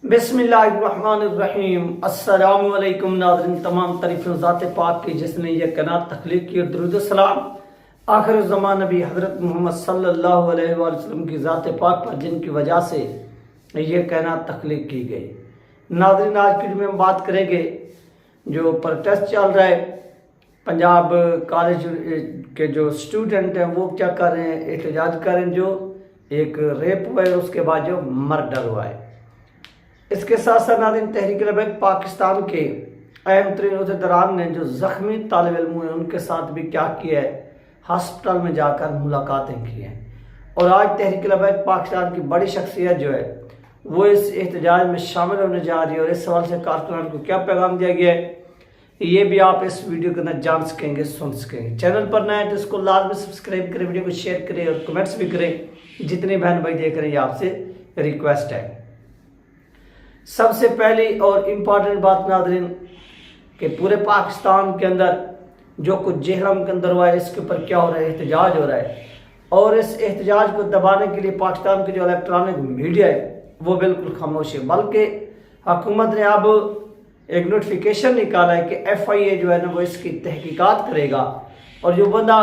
बिस्मिल्लाहिर्रहमानिर्रहीम। अस्सलामुअलैकुम नाज़रीन, तमाम तारीफ़ें ज़ात पाक की जिसने ये कायनात तख्लीक की और दुरूद सलाम आखिर ज़मान नबी हज़रत मोहम्मद सल्लल्लाहु अलैहि वसल्लम की ज़ात पाक पर जिनकी वजह से ये कायनात तख्लीक की गई। नाज़रीन, आज की वीडियो में हम बात करेंगे जो प्रोटेस्ट चल रहा है, पंजाब कॉलेज के जो स्टूडेंट हैं वो क्या कर रहे हैं, एहतजाज कर रहे हैं। जो एक रेप हुआ है उसके बाद जो मर्डर हुआ है, इसके साथ साथ नाज़रीन तहरीक लबैक पाकिस्तान के अहम तरीन अहदेदारान ने जो ज़ख्मी तालिब इल्म हुए उनके साथ भी क्या किया है, हॉस्पिटल में जाकर मुलाकातें की हैं। और आज तहरीक लबैक पाकिस्तान की बड़ी शख्सियत जो है वो इस एहतजाज में शामिल होने जा रही है। और इस सवाल से कारकुनान को क्या पैगाम दिया गया है ये भी आप इस वीडियो के अंदर जान सकेंगे, सुन सकेंगे। चैनल पर नए हैं तो इसको लाजमी सब्सक्राइब करें, वीडियो को शेयर करें और कमेंट्स भी करें। जितने बहन भाई देख रहे हैं ये आपसे रिक्वेस्ट है। सबसे पहली और इम्पॉर्टेंट बात नाज़रीन कि पूरे पाकिस्तान के अंदर जो कुछ जेहलम के अंदर हुआ है इसके ऊपर क्या हो रहा है, एहतजाज हो रहा है। और इस एहतजाज को दबाने के लिए पाकिस्तान की जो इलेक्ट्रॉनिक मीडिया है वो बिल्कुल खामोश है, बल्कि हुकूमत ने अब एक नोटिफिकेशन निकाला है कि FIA जो है ना वो इसकी तहकीकात करेगा और जो बंदा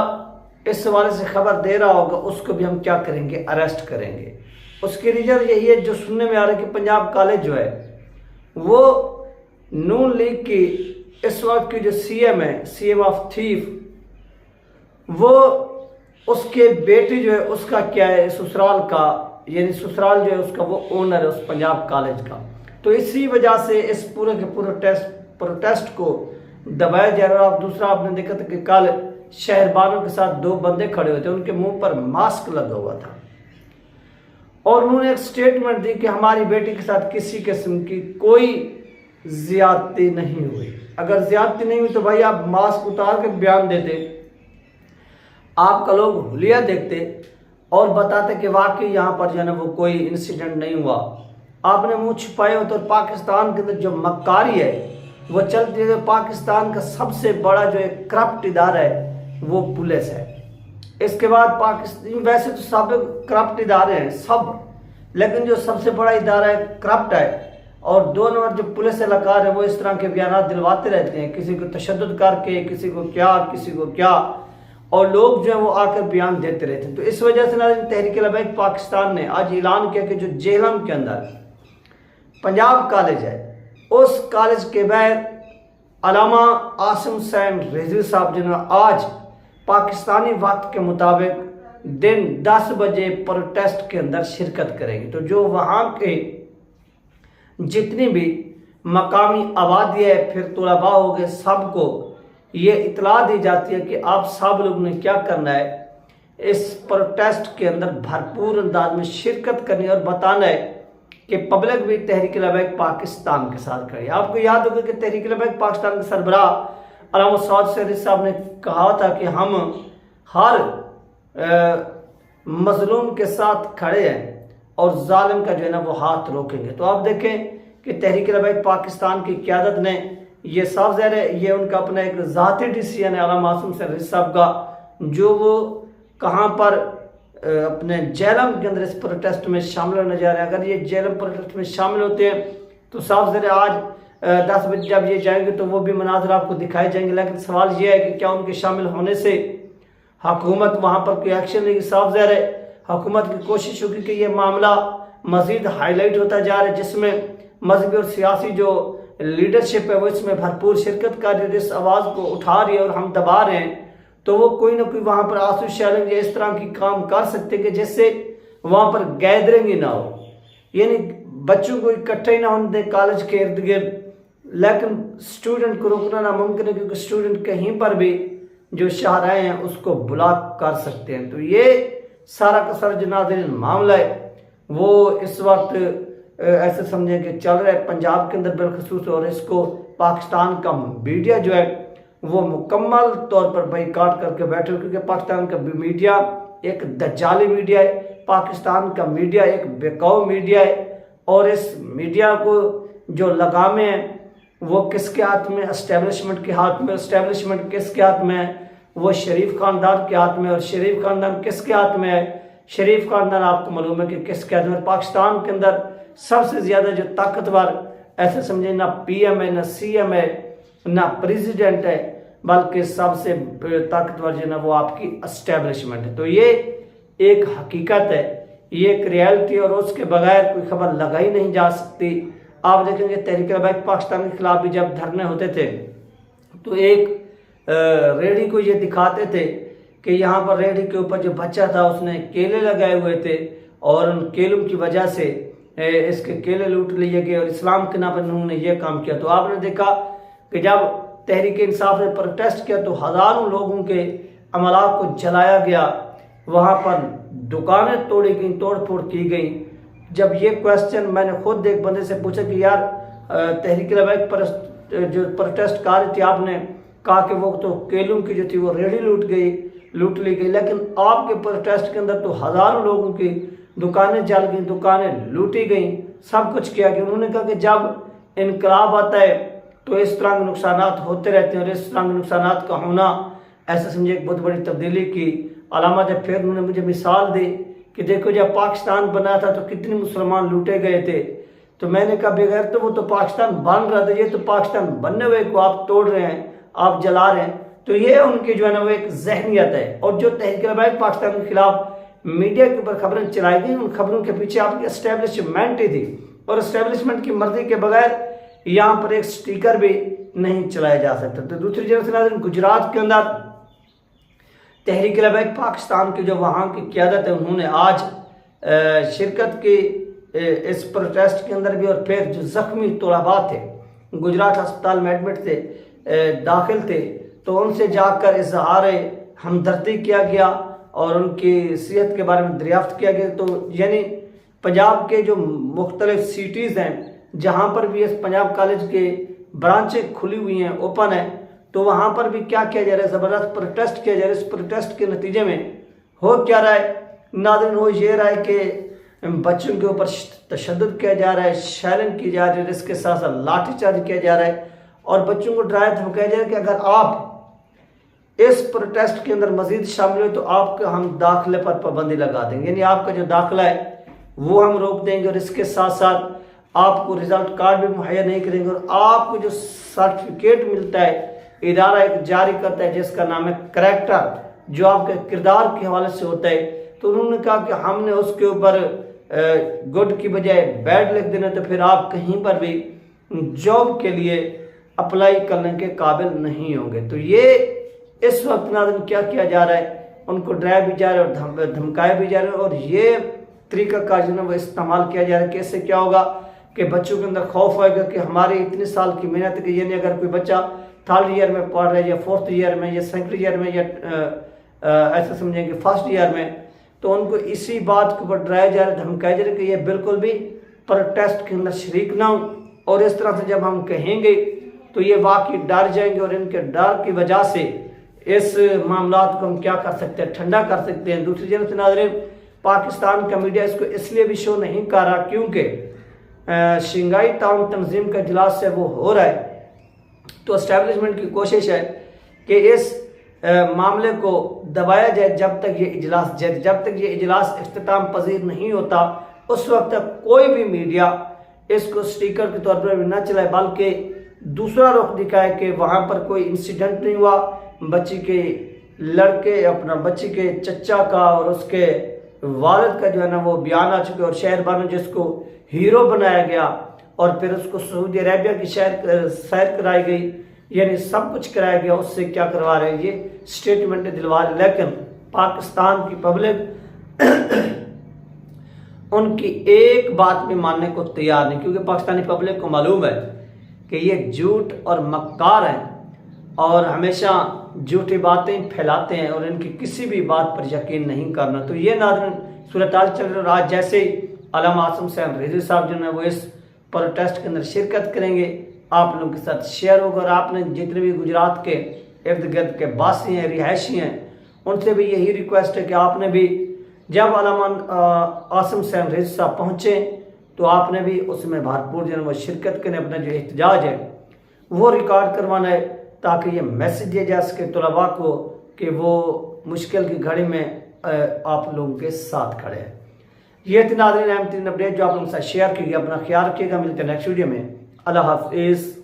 इस हवाले से खबर दे रहा होगा उसको भी हम क्या करेंगे, अरेस्ट करेंगे। उसकी रीजन यही है जो सुनने में आ रहा है कि पंजाब कॉलेज जो है वो नून लीग की इस वक्त की जो CM है, CM ऑफ थीफ, वो उसके बेटी जो है उसका क्या है, ससुराल का यानी ससुराल जो है उसका वो ओनर है उस पंजाब कॉलेज का। तो इसी वजह से इस पूरे के पूरे प्रोटेस्ट को दबाया जा रहा है। दूसरा आपने देखा था कि कल शहरबानों के साथ दो बंदे खड़े हुए थे, उनके मुंह पर मास्क लगा हुआ था और उन्होंने एक स्टेटमेंट दी कि हमारी बेटी के साथ किसी किस्म की कोई ज्यादती नहीं हुई। अगर ज्यादती नहीं हुई तो भाई आप मास्क उतार के बयान देते, आपका लोग हुलिया देखते और बताते कि वाकई यहाँ पर जो है ना वो कोई इंसिडेंट नहीं हुआ। आपने मुंह छुपाए हो। तो पाकिस्तान के अंदर जो मक्कारी है वो चलती है। पाकिस्तान का सबसे बड़ा जो एक करप्ट इदारा है वो पुलिस है। इसके बाद पाकिस्तान, वैसे तो सब करप्ट इदारे हैं सब, लेकिन जो सबसे बड़ा इदारा है करप्ट है। और दो नंबर जो पुलिस एहलकार है वो इस तरह के बयान दिलवाते रहते हैं, किसी को तशद्दुद करके, किसी को क्या, और लोग जो है वो आकर बयान देते रहते हैं। तो इस वजह से ना तहरीक लबैक पाकिस्तान ने आज ऐलान किया कि जो जेहलम के अंदर पंजाब कॉलेज है उस कॉलेज के बाहर अल्लामा आसिम हुसैन रिजवी साहब जो आज पाकिस्तानी वक्त के मुताबिक दिन 10 बजे प्रोटेस्ट के अंदर शिरकत करेंगे। तो जो वहाँ के जितनी भी मकामी आबादी है, फिर तुलबा हो गए, सबको ये इतला दी जाती है कि आप सब लोगों ने क्या करना है, इस प्रोटेस्ट के अंदर भरपूर अंदाज में शिरकत करनी है और बताना है कि पब्लिक भी तहरीक लबैक पाकिस्तान के साथ खड़ी है। आपको याद होगा कि तहरीक लबैक पाकिस्तान के सरबराह अल्लामा सौद शरीफ साहब ने कहा था कि हम हर मजलूम के साथ खड़े हैं और जालिम का जो है ना वो हाथ रोकेंगे। तो आप देखें कि तहरीक लबैक पाकिस्तान की क़यादत ने ये साफ ज़ाहिर है ये उनका अपना एक ज़ाती डिसीजन है अल्लामा आसिम हुसैन रिजवी साहब का, जो वो कहाँ पर अपने जेहलम के अंदर इस प्रोटेस्ट में शामिल होने जा रहे हैं। अगर ये जेहलम प्रोटेस्ट में शामिल होते हैं तो साफ ज़ाहिर आज 10 बजे जब ये जाएंगे तो वो भी मनाजर आपको दिखाए जाएंगे। लेकिन सवाल ये है कि क्या उनके शामिल होने से हुकूमत वहाँ पर कोई एक्शन लेगी। साफ ज़ाहिर है हुकूमत की कोशिश होगी कि ये मामला मज़ीद हाईलाइट होता जा रहा है, जिसमें मजहबी और सियासी जो लीडरशिप है वो इसमें भरपूर शिरकत कर रही है, इस आवाज़ को उठा रही है और हम दबा रहे हैं। तो वो कोई ना कोई वहाँ पर आंसू शैलिंग या इस तरह की काम कर सकते कि जिससे वहाँ पर गैदरिंग ही ना हो, यानी बच्चों को इकट्ठे ही ना होने दें कॉलेज के इर्द गिर्द। लेकिन स्टूडेंट को रोकना नामुमकिन है क्योंकि स्टूडेंट कहीं पर भी जो शाहराएँ हैं उसको ब्लॉक कर सकते हैं। तो ये सारा का सारा जो नाज़रीन मामला है वो इस वक्त ऐसे समझें कि चल रहा है पंजाब के अंदर बिलखसूस, और इसको पाकिस्तान का मीडिया जो है वो मुकम्मल तौर पर बाइकाट करके बैठे, क्योंकि पाकिस्तान का मीडिया एक दज्जाली मीडिया है, पाकिस्तान का मीडिया एक बेकाऊ मीडिया है। और इस मीडिया को जो लगामे हैं वो किसके हाथ में, एस्टेब्लिशमेंट के हाथ में। एस्टेब्लिशमेंट किसके हाथ में है, वो शरीफ खानदान के हाथ में। और शरीफ खानदान किसके हाथ में है, शरीफ खानदान आपको मालूम है कि किसके हाथ में। पाकिस्तान के अंदर सबसे ज़्यादा जो ताकतवर ऐसे समझे ना पीएम है, ना सीएम है, ना प्रेसिडेंट है, बल्कि सबसे ताकतवर जो है ना वो आपकी एस्टेब्लिशमेंट है। तो ये एक हकीकत है, ये एक रियलिटी, और उसके बगैर कोई खबर लगाई नहीं जा सकती। आप देखेंगे तहरीक लबैक पाकिस्तान के खिलाफ भी जब धरने होते थे तो एक रेडी को ये दिखाते थे कि यहाँ पर रेडी के ऊपर जो बच्चा था उसने केले लगाए हुए थे और उन केलों की वजह से इसके केले लूट लिए गए और इस्लाम के नाम पर उन्होंने ये काम किया। तो आपने देखा कि जब तहरीक इंसाफ ने प्रोटेस्ट किया तो हज़ारों लोगों के अमलाक को जलाया गया, वहाँ पर दुकानें तोड़ी गई, तोड़ फोड़ की गई। जब ये क्वेश्चन मैंने खुद एक बंदे से पूछा कि यार तहरीक लबैक पर जो प्रोटेस्ट कर रही थी, आपने कहा कि वो तो केलों की जो थी वो रेडी लूट ली गई, लेकिन आपके प्रोटेस्ट के अंदर तो हज़ारों लोगों की दुकानें जल गई, दुकानें लूटी गई, सब कुछ किया गया। उन्होंने कहा कि जब इनकलाब आता है तो इस तरह के नुकसान होते रहते हैं और इस तरह के नुकसान का होना ऐसा समझे एक बहुत बड़ी तब्दीली की अलामत है। फिर उन्होंने मुझे मिसाल दी कि देखो जब पाकिस्तान बना था तो कितने मुसलमान लूटे गए थे। तो मैंने कहा बगैर तो वो तो पाकिस्तान बन रहा था, ये तो पाकिस्तान बनने हुए को आप तोड़ रहे हैं, आप जला रहे हैं। तो ये उनकी जो है ना वो एक जहनियत है। और जो तहरीक लबैक पाकिस्तान के खिलाफ मीडिया के ऊपर खबरें चलाई गई, उन खबरों के पीछे आपकी एस्टेब्लिशमेंट ही थी और एस्टेब्लिशमेंट की मर्जी के बगैर यहाँ पर एक स्टिकर भी नहीं चलाया जा सकता। तो दूसरी जगह से गुजरात के अंदर तहरीक लबैक पाकिस्तान की जो वहाँ की क़यादत है उन्होंने आज शिरकत की इस प्रोटेस्ट के अंदर भी। और फिर जो ज़ख्मी तलबा थे गुजरात अस्पताल में एडमिट थे, दाखिल थे, तो उनसे जाकर इजहार हमदर्दी किया गया और उनकी सेहत के बारे में दरियाफ्त किया गया। तो यानी पंजाब के जो मुख्तलिफ सिटीज़ हैं जहाँ पर भी इस पंजाब कॉलेज के ब्रांचें खुली हुई हैं, ओपन है, तो वहाँ पर भी क्या किया जा रहा है, ज़बरदस्त प्रोटेस्ट किया जा रहा है। इस प्रोटेस्ट के नतीजे में हो क्या रहा है नाज़रीन, हो ये रहा है कि बच्चों के ऊपर तशद्दुद किया जा रहा है, शैलिंग की जा रही है, इसके साथ साथ लाठीचार्ज किया जा रहा है और बच्चों को डराया धमकाया जा रहा है कि अगर आप इस प्रोटेस्ट के अंदर मजीद शामिल हो तो आपका हम दाखिले पर पाबंदी लगा देंगे, यानी आपका जो दाखिला है वो हम रोक देंगे और इसके साथ साथ आपको रिजल्ट कार्ड भी मुहैया नहीं करेंगे और आपको जो सर्टिफिकेट मिलता है इदारा एक जारी करता है जिसका नाम है करैक्टर, जो आपके किरदार के हवाले से होता है। तो उन्होंने कहा कि हमने उसके ऊपर गुड की बजाय बैड लिख देना, तो फिर आप कहीं पर भी जॉब के लिए अप्लाई करने के काबिल नहीं होंगे। तो ये इस वक्त नाज़रीन क्या किया जा रहा है, उनको डराया भी जा रहा है और धमकाया भी जा रहा है और ये तरीक़ाकार जो है वो इस्तेमाल किया जा रहा है कि इससे क्या होगा कि बच्चों के अंदर खौफ आएगा कि हमारे इतने साल की मेहनत की, यानी अगर कोई बच्चा थर्ड ईयर में पढ़ रहा है या फोर्थ ईयर में या सेकेंड ईयर में या ऐसा समझेंगे फर्स्ट ईयर में, तो उनको इसी बात के ऊपर डराया जा रहा है, धमकाया जा रहा है कि ये बिल्कुल भी प्रोटेस्ट के अंदर शरीक ना हो। और इस तरह से जब हम कहेंगे तो ये वाकई डर जाएंगे और इनके डर की वजह से इस मामलात को हम क्या कर सकते हैं, ठंडा कर सकते हैं। दूसरी जगह से नाज़रीन पाकिस्तान का मीडिया इसको इसलिए भी शो नहीं कर रहा क्योंकि शंघाई ताउन तंजीम का इजलास है वो हो रहा है, तो एस्टेब्लिशमेंट की कोशिश है कि इस मामले को दबाया जाए जब तक ये इजलास इख्तिताम पजीर नहीं होता उस वक्त तक कोई भी मीडिया इसको स्टिकर के तौर पर भी न चलाए, बल्कि दूसरा रुख दिखाए कि वहाँ पर कोई इंसिडेंट नहीं हुआ, बच्ची के लड़के अपना बच्ची के चचा का और उसके वालिद का जो है ना वो बयान आ चुके और शहर बानो जिसको हीरो बनाया गया और फिर उसको सऊदी अरेबिया की सैर कराई गई, यानी सब कुछ कराया गया, उससे क्या करवा रहे हैं ये स्टेटमेंट दिलवा रहे। लेकिन पाकिस्तान की पब्लिक उनकी एक बात भी मानने को तैयार नहीं, क्योंकि पाकिस्तानी पब्लिक को मालूम है कि ये झूठ और मक्कार हैं और हमेशा झूठी बातें फैलाते हैं और इनकी किसी भी बात पर यकीन नहीं करना। तो ये नाज़रीन सूरत हाल चल रहा है। आज जैसे अल्लामा आसिम साहब रिजवी साहब जो है वो इस प्रोटेस्ट के अंदर शिरकत करेंगे, आप लोगों के साथ शेयर होगा और आपने जितने भी गुजरात के इर्द गिर्द के बासी हैं, रिहायशी हैं, उनसे भी यही रिक्वेस्ट है कि आपने भी जब अल्लामा आसिम साहब रिजवी साहब पहुँचे तो आपने भी उसमें भरपूर जो है वो शिरकत करें, अपना जो एहतजाज है वो रिकॉर्ड करवाना है ताकि ये मैसेज दिया जा सके तलबा को कि वो मुश्किल की घड़ी में आप लोगों के साथ खड़े हैं। ये थी नाज़रीन अहम तीन अपडेट जो आप लोगों के साथ शेयर की गई। अपना ख्याल रखिएगा, मिलते हैं नेक्स्ट वीडियो में। अल्लाह हाफिज़।